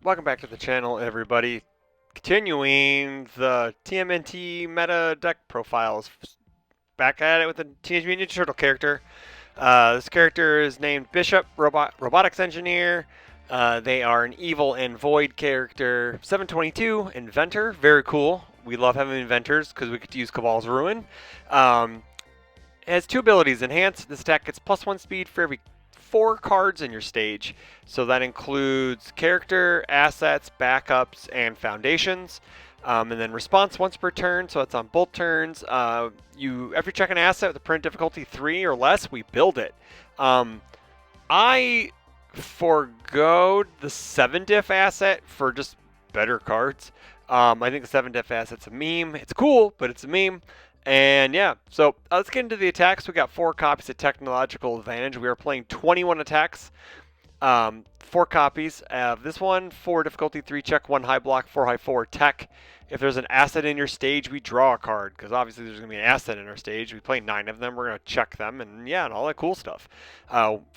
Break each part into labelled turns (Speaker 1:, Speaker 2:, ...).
Speaker 1: Welcome back to the channel, everybody. Continuing the TMNT meta deck profiles. Back at it with a Teenage Mutant Ninja Turtle character. This character is named Bishop, Robotics Engineer. They are an evil and void character. 722, Inventor, very cool. We love having inventors because we get to use Cabal's Ruin. It has two abilities. Enhance, this attack gets +1 speed for every 4 cards in your stage. So that includes character, assets, backups, and foundations. And then response once per turn, so it's on both turns. After you check an asset with a print difficulty 3 or less, we build it. I forgoed the 7-diff asset for just better cards. I think the 7-diff asset's a meme. It's cool, but it's a meme. And yeah, so let's get into the attacks. We got 4 copies of Technological Advantage. We are playing 21 attacks. 4 copies of this one, 4 difficulty, 3 check, 1 high block, 4 high, 4 tech. If there's an asset in your stage, we draw a card, because obviously there's going to be an asset in our stage. We play 9 of them, we're going to check them, and yeah, and all that cool stuff.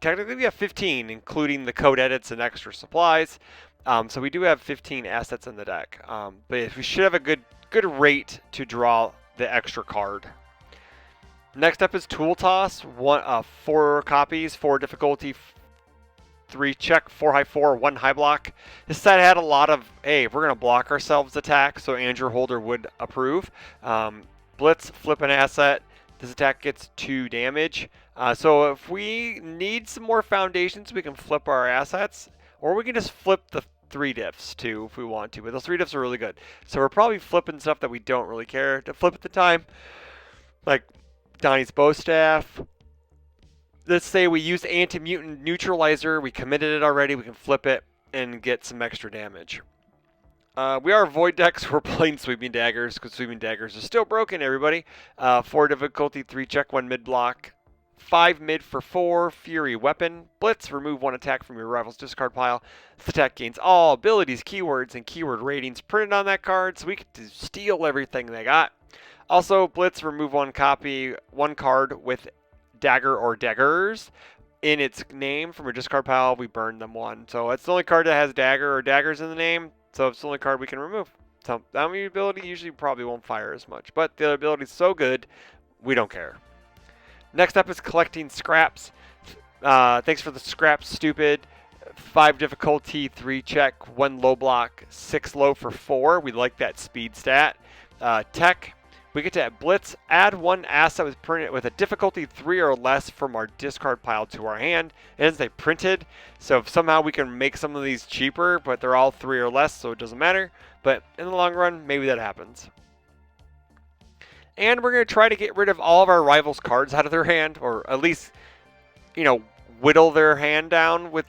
Speaker 1: Technically we have 15, including the code edits and extra supplies. So we do have 15 assets in the deck. But we should have a good rate to draw the extra card. Next up is Tool Toss. 4 copies, 4 difficulty, 3 check, 4 high, 4, 1 high block. This set had a lot of, hey, we're going to block ourselves attack, so Andrew Holder would approve. Blitz, flip an asset. This attack gets 2 damage. So if we need some more foundations, we can flip our assets, or we can just flip the 3 diffs too if we want to, but those 3 diffs are really good. So we're probably flipping stuff that we don't really care to flip at the time, like Donnie's bow staff. Let's say we use anti-mutant neutralizer, we committed it already, we can flip it and get some extra damage. We are void decks, we're playing sweeping daggers because sweeping daggers are still broken, everybody. 4 difficulty, 3 check, 1 mid block. 5 mid for 4, Fury Weapon. Blitz, remove 1 attack from your rival's discard pile. This attack gains all abilities, keywords, and keyword ratings printed on that card, so we get to steal everything they got. Also, Blitz, remove 1 card with dagger or daggers in its name from your discard pile. We burn them 1. So it's the only card that has dagger or daggers in the name, so it's the only card we can remove. So that ability usually probably won't fire as much, but the ability is so good, we don't care. Next up is collecting scraps. Thanks for the scraps, stupid. 5 difficulty, 3 check, 1 low block, 6 low for 4. We like that speed stat. Tech, we get to blitz, add 1 asset with a difficulty 3 or less from our discard pile to our hand. It doesn't say printed, so if somehow we can make some of these cheaper, but they're all 3 or less, so it doesn't matter. But in the long run, maybe that happens. And we're going to try to get rid of all of our rivals' cards out of their hand, or at least, whittle their hand down with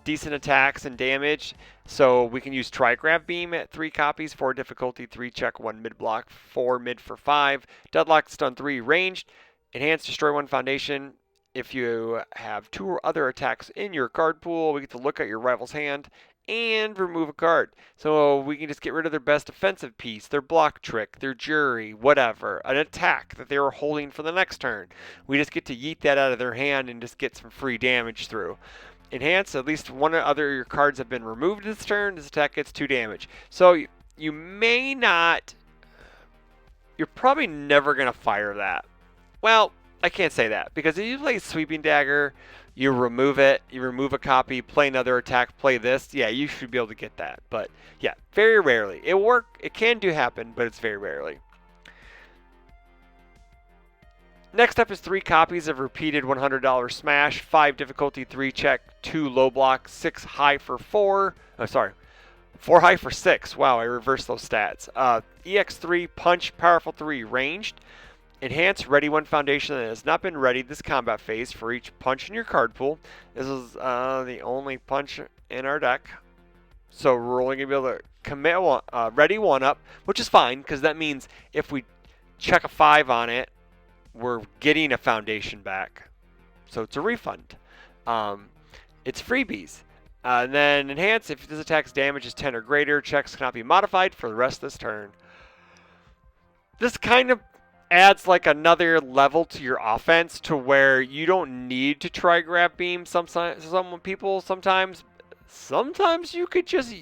Speaker 1: decent attacks and damage. So we can use Trigraph Beam at 3 copies, 4 difficulty, 3 check, 1 mid block, 4 mid for 5. Deadlock, stun 3, ranged. Enhance, destroy 1 foundation. If you have 2 or other attacks in your card pool, we get to look at your rival's hand and remove a card. So we can just get rid of their best offensive piece, their block trick, their jury, whatever, an attack that they were holding for the next turn. We just get to yeet that out of their hand and just get some free damage through. Enhance, at least 1 or other of your cards have been removed this turn. This attack gets 2 damage. So you may not, you're probably never going to fire that. Well, I can't say that, because if you play Sweeping Dagger, you remove it, you remove a copy, play another attack, play this, yeah, you should be able to get that. But yeah, very rarely. It can happen, but it's very rarely. Next up is 3 copies of repeated $100 smash, 5 difficulty, 3 check, 2 low block, 6 high for 4. Oh, sorry. 4 high for 6. Wow, I reversed those stats. EX3, punch, powerful 3, ranged. Enhance, ready 1 foundation that has not been ready this combat phase for each punch in your card pool. This is the only punch in our deck. So we're only going to be able to commit ready 1 up, which is fine, because that means if we check a 5 on it, we're getting a foundation back. So it's a refund. It's freebies. And then enhance, if this attack's damage is 10 or greater, checks cannot be modified for the rest of this turn. This kind of adds like another level to your offense to where you don't need to try grab beam some people sometimes. Sometimes you could just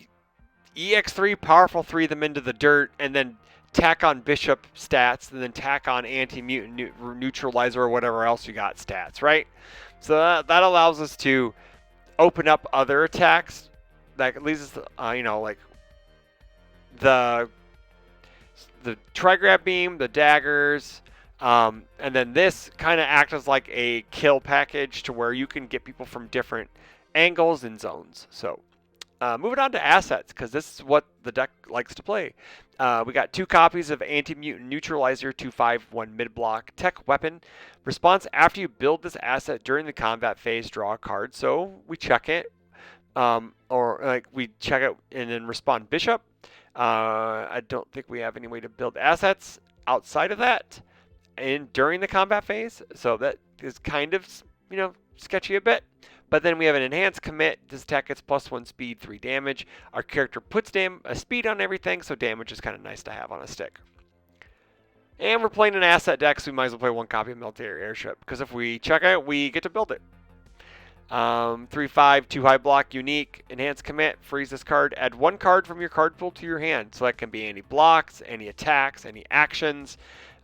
Speaker 1: EX3 powerful 3 them into the dirt and then tack on bishop stats and then tack on anti-mutant neutralizer or whatever else you got stats, right? So that allows us to open up other attacks that leads us, like the trigrab beam, the daggers, and then this kind of acts as like a kill package to where you can get people from different angles and zones. So moving on to assets, because this is what the deck likes to play. We got 2 copies of Anti-Mutant Neutralizer 2/5/1 mid-block tech weapon. Response after you build this asset during the combat phase, draw a card. So we check it, or like we check it and then respond bishop. I don't think we have any way to build assets outside of that and during the combat phase. So that is kind of, sketchy a bit. But then we have an enhanced commit. This attack gets +1 speed, 3 damage. Our character puts a speed on everything, so damage is kind of nice to have on a stick. And we're playing an asset deck, so we might as well play 1 copy of Military Airship, because if we check it, we get to build it. 3/5, 2 high block, unique, enhanced commit, freeze this card, add 1 card from your card pool to your hand. So that can be any blocks, any attacks, any actions.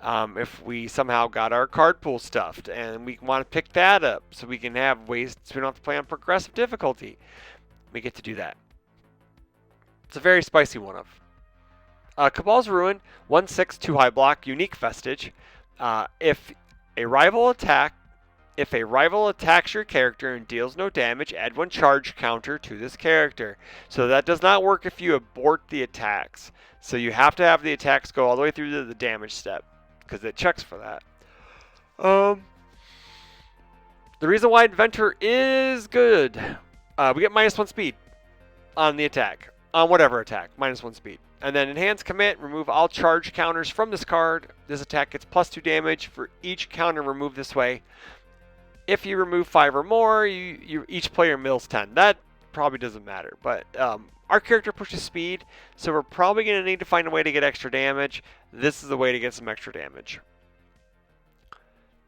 Speaker 1: If we somehow got our card pool stuffed and we want to pick that up so we can have ways so we don't have to play on progressive difficulty, we get to do that. It's a very spicy one of. Cabal's Ruin, 1/6, 2 high block, unique vestige. If a rival attacks your character and deals no damage, add 1 charge counter to this character. So that does not work if you abort the attacks. So you have to have the attacks go all the way through to the damage step, because it checks for that. The reason why Inventor is good, we get -1 speed on the attack, on whatever attack, -1 speed. And then Enhanced Commit, remove all charge counters from this card. This attack gets +2 damage for each counter removed this way. If you remove 5 or more, each player mills 10. That probably doesn't matter, but our character pushes speed, so we're probably going to need to find a way to get extra damage. This is the way to get some extra damage.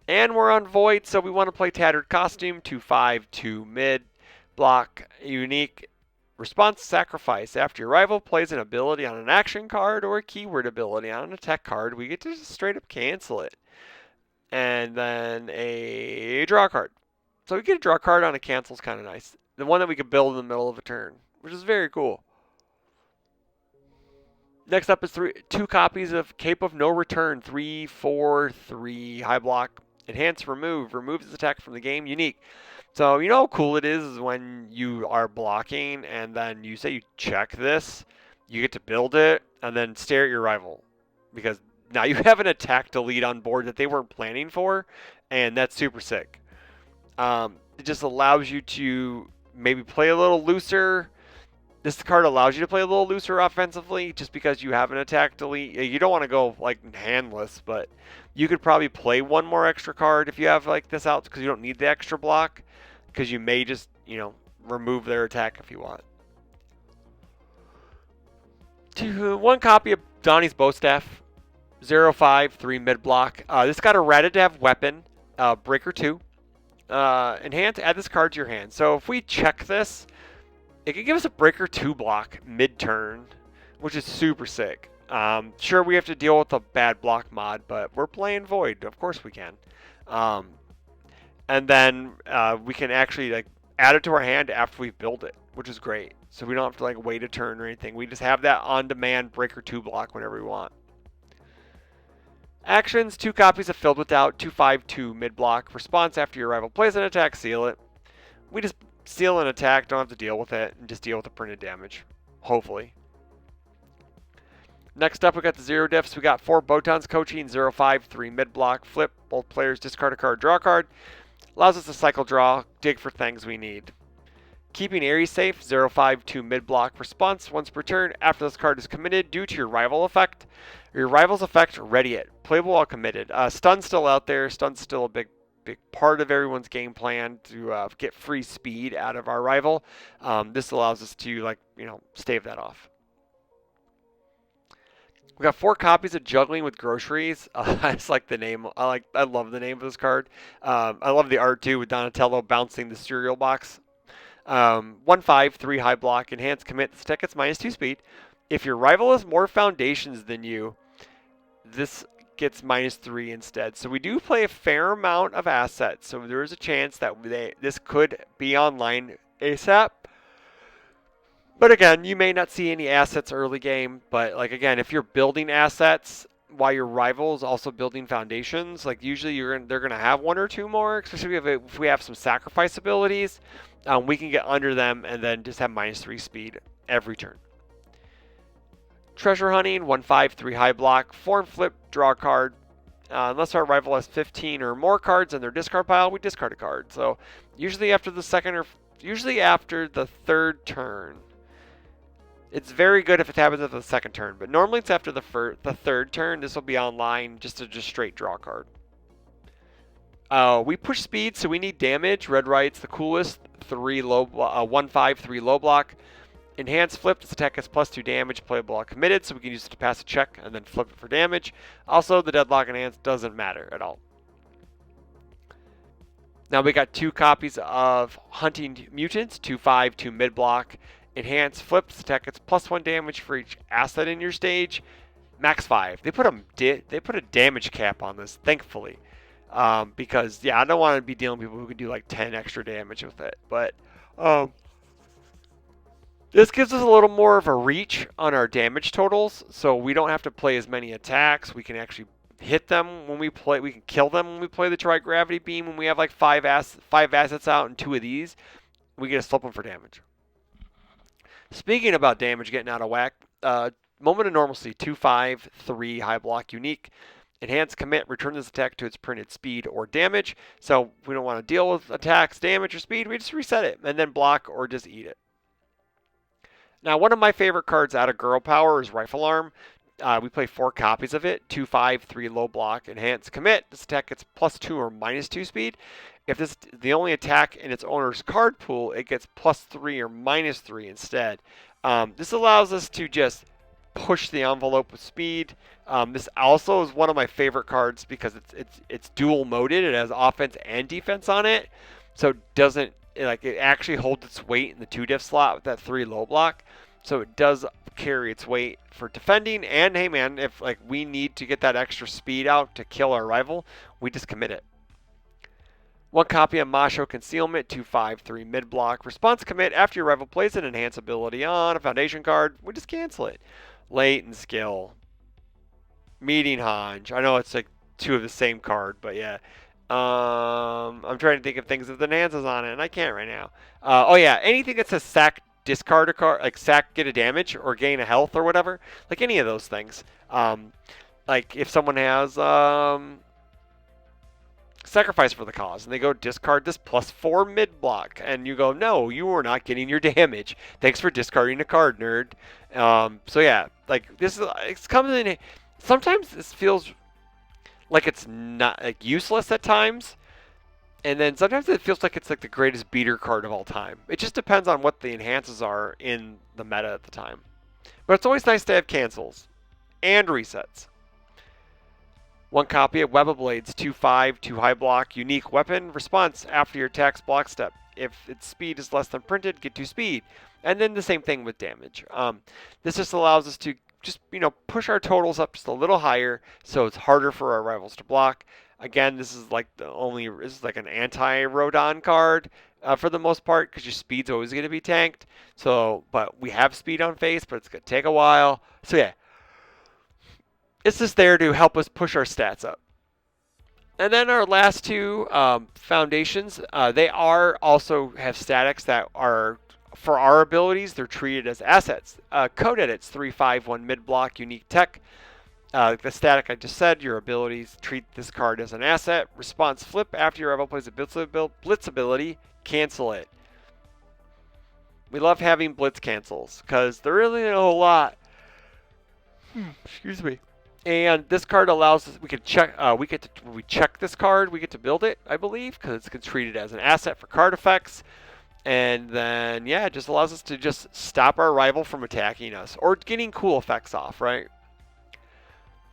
Speaker 1: And we're on Void, so we want to play Tattered Costume, 2/5, 2 mid, block, unique, response sacrifice. After your rival plays an ability on an action card or a keyword ability on an attack card, we get to just straight up cancel it. And then a draw card. So we get a draw card on a cancel is kind of nice. The one that we could build in the middle of a turn, which is very cool. Next up is 2 copies of Cape of No Return, 3/4/3 high block. Enhance, removes this attack from the game, unique. So you know how cool it is when you are blocking and then you say you check this, you get to build it and then stare at your rival, because now you have an attack delete on board that they weren't planning for, and that's super sick. It just allows you to maybe play a little looser. This card allows you to play a little looser offensively just because you have an attack delete. You don't want to go like handless, but you could probably play 1 more extra card if you have like this out, because you don't need the extra block, because you may just, remove their attack if you want. 1 copy of Donnie's Bowstaff, 0/5, 3 mid block. This got a Reddit to have weapon, breaker 2. Enhance, add this card to your hand. So if we check this, it can give us a breaker 2 block mid-turn, which is super sick. Sure, we have to deal with a bad block mod, but we're playing Void. Of course we can. And then we can actually add it to our hand after we build it, which is great. So we don't have to wait a turn or anything. We just have that on-demand breaker 2 block whenever we want. Actions, 2 copies of Filled with Doubt, 2/5/2 mid-block. Response after your rival plays an attack, seal it. We just seal an attack, don't have to deal with it, and just deal with the printed damage, hopefully. Next up, we got the 0 diffs. We got 4 Botan's Coaching, 0/5, 3 mid-block. Flip, both players discard a card, draw a card. Allows us to cycle draw, dig for things we need. Keeping Ares safe, 0/5, 2 mid-block. Response, once per turn, after this card is committed due to your rival effect. Your rival's effect, ready it. Playable while committed. Stun's still out there. Stun's still a big part of everyone's game plan to get free speed out of our rival. This allows us to stave that off. We got 4 copies of Juggling with Groceries. I just like the name. I love the name of this card. I love the art too, with Donatello bouncing the cereal box. 1/5, 3 high block, enhance commit. This attack gets -2 speed. If your rival has more foundations than you, this gets -3 instead. So we do play a fair amount of assets. So there is a chance that this could be online ASAP. But again, you may not see any assets early game. But like again, if you're building assets while your rival is also building foundations, like usually they're gonna have one or two more, especially if we have some sacrifice abilities. We can get under them and then just have -3 speed every turn. Treasure hunting, 1/5, 3 high block, form flip, draw a card. Unless our rival has 15 or more cards in their discard pile, we discard a card. So usually after the third turn. It's very good if it happens at the second turn, but normally it's after the third turn. This will be online just to just straight draw a card. We push speed, so we need damage. Red Right's the coolest. 1/5, 3 low block. Enhance flip, this attack has +2 damage, playable while committed, so we can use it to pass a check and then flip it for damage. Also, the deadlock enhance doesn't matter at all. Now we got 2 copies of Hunting Mutants, 2/5, 2 mid block. Enhance flip, this attack gets +1 damage for each asset in your stage. Max 5. They put a damage cap on this, thankfully. Because yeah, I don't want to be dealing with people who can do like 10 extra damage with it. But this gives us a little more of a reach on our damage totals, so we don't have to play as many attacks. We can actually hit them when we play. We can kill them when we play the Tri-Gravity Beam. When we have like 5 assets out and 2 of these, we get to flip them for damage. Speaking about damage getting out of whack, Moment of Normalcy, 2/5, 3 high block unique. Enhance commit, return this attack to its printed speed or damage. So we don't want to deal with attacks, damage, or speed. We just reset it and then block or just eat it. Now, one of my favorite cards out of Girl Power is Rifle Arm. We play 4 copies of it. 2/5, 3 low block, enhance commit. This attack gets +2 or -2 speed. If this is the only attack in its owner's card pool, it gets +3 or -3 instead. This allows us to just push the envelope with speed. This also is one of my favorite cards because it's dual moded. It has offense and defense on it, so it actually holds its weight in the 2 diff slot with that 3 low block. So it does carry its weight for defending. And hey man, if like we need to get that extra speed out to kill our rival, we just commit it. 1 copy of Masho Concealment, 2/5, 3 mid block. Response commit after your rival plays an enhance ability on a foundation card, we just cancel it. Latent Skill. Meeting Hanj. I know it's like 2 of the same card, but yeah. I'm trying to think of things with enhances on it, and I can't right now. Oh yeah, anything that says sack, discard a card, like sack, get a damage, or gain a health, or whatever. Like any of those things. Like if someone has sacrifice for the cause, and they go discard this +4 mid block, and you go, no, you are not getting your damage. Thanks for discarding a card, nerd. So yeah, like this is it's coming in. Sometimes this feels like it's not like useless at times, and then sometimes it feels like it's like the greatest beater card of all time. It just depends on what the enhances are in the meta at the time. But it's always nice to have cancels and resets. 1 copy of Web of Blades, 2/5, 2 high block, unique weapon. Response after your attack's block step. If its speed is less than printed, get 2 speed. And then the same thing with damage. This just allows us to just push our totals up just a little higher, so it's harder for our rivals to block. Again, this is like an anti-Rodon card for the most part, because your speed's always going to be tanked. So, but we have speed on face, but it's going to take a while. So yeah, it's just there to help us push our stats up. And then our last 2 foundations, they also have statics that are, for our abilities, they're treated as assets. Code edits, 3/5, 1 mid block, unique tech. The static I just said, your abilities treat this card as an asset. Response flip after your rival plays a blitz ability, cancel it. We love having blitz cancels because they're really a whole lot. Excuse me. And this card allows us, we check this card, we get to build it, I believe, because it's treated as an asset for card effects. And then, yeah, it just allows us to just stop our rival from attacking us or getting cool effects off, right?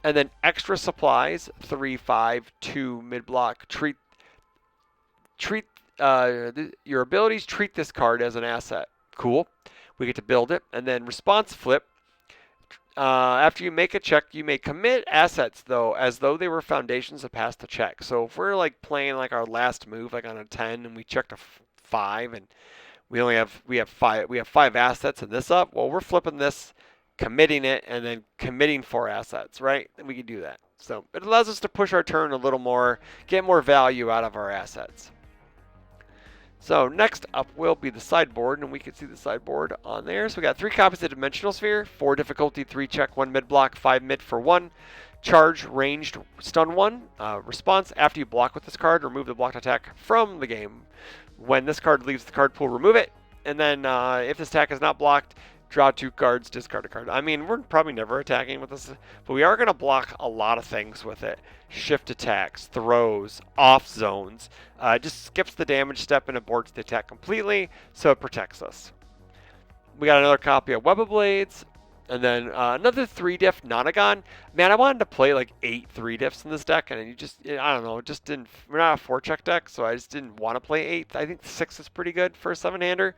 Speaker 1: And then extra supplies, 3/5, 2 mid block. Treat your abilities treat this card as an asset. Cool. We get to build it, and then response flip. After you make a check, you may commit assets though, as though they were foundations that pass the check. So if we're like playing like our last move, like on a 10, and we checked a 5, and we have 5 assets in this up. Well, we're flipping this, committing it, and then committing 4 assets, right? And we can do that. So it allows us to push our turn a little more, get more value out of our assets. So next up will be the sideboard, and we can see the sideboard on there. So we got 3 copies of Dimensional Sphere, 4 difficulty, 3 check, 1 mid block, 5 mid for 1. Charge, ranged, stun 1. Response, after you block with this card, remove the blocked attack from the game. When this card leaves the card pool, remove it. And then if this attack is not blocked, draw 2 cards, discard a card. I mean, we're probably never attacking with this, but we are going to block a lot of things with it. Shift attacks, throws, off zones. It just skips the damage step and aborts the attack completely, so it protects us. We got another copy of Web of Blades, and then another 3-diff Nonagon. Man, I wanted to play like 8 3-diffs in this deck, and you just, I don't know, it just didn't. We're not a 4-check deck, so I just didn't want to play 8. I think 6 is pretty good for a 7-hander.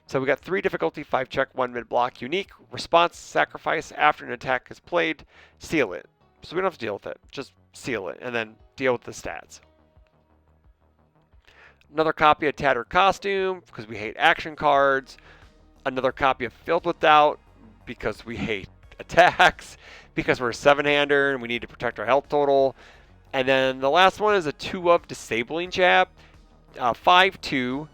Speaker 1: So we got 3 difficulty, 5 check, 1 mid block, unique, response, sacrifice after an attack is played, seal it. So we don't have to deal with it, just seal it, and then deal with the stats. Another copy of Tattered Costume, because we hate action cards. Another copy of Filled with Doubt, because we hate attacks, because we're a 7-hander and we need to protect our health total. And then the last one is a 2 of Disabling Jab, 5-2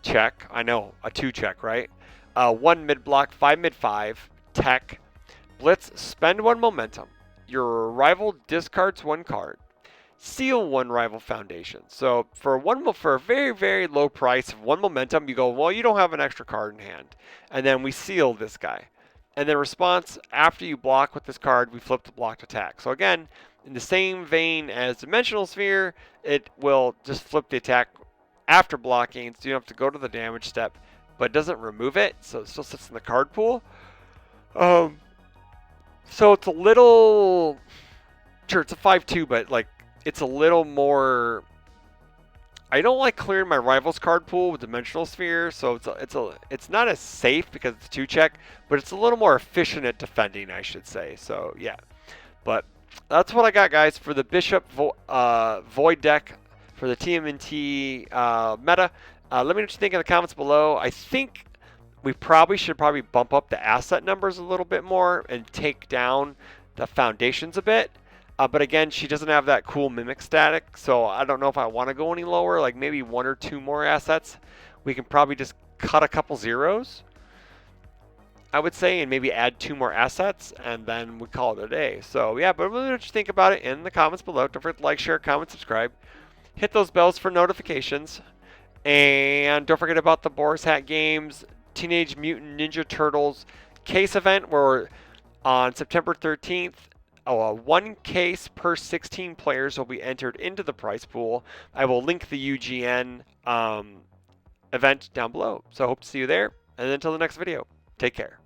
Speaker 1: check. I know, a 2 check, right? 1 mid block, 5 mid 5, tech, blitz, spend 1 momentum. Your rival discards 1 card. Seal 1 rival foundation. So for a very, very low price of 1 momentum, you go, well, you don't have an extra card in hand. And then we seal this guy. And then response, after you block with this card, we flip the blocked attack. So again, in the same vein as Dimensional Sphere, it will just flip the attack after blocking, so you don't have to go to the damage step, but it doesn't remove it, so it still sits in the card pool. So it's a little, sure, it's a 5-2, but like it's a little more. I don't like clearing my rival's card pool with Dimensional Sphere, so it's not as safe because it's a 2-check, but it's a little more efficient at defending, I should say. So yeah, but that's what I got, guys, for the Bishop Void deck for the TMNT meta. Let me know what you think in the comments below. I think we should bump up the asset numbers a little bit more and take down the foundations a bit. But again, she doesn't have that cool mimic static, so I don't know if I want to go any lower, like maybe 1 or 2 more assets. We can probably just cut a couple zeros, I would say, and maybe add 2 more assets, and then we call it a day. So yeah, but let me know what you think about it in the comments below. Don't forget to like, share, comment, subscribe. Hit those bells for notifications. And don't forget about the Boris Hat Games Teenage Mutant Ninja Turtles case event, where on September 13th, 1 case per 16 players will be entered into the prize pool. I will link the UGN event down below. So I hope to see you there. And until the next video, take care.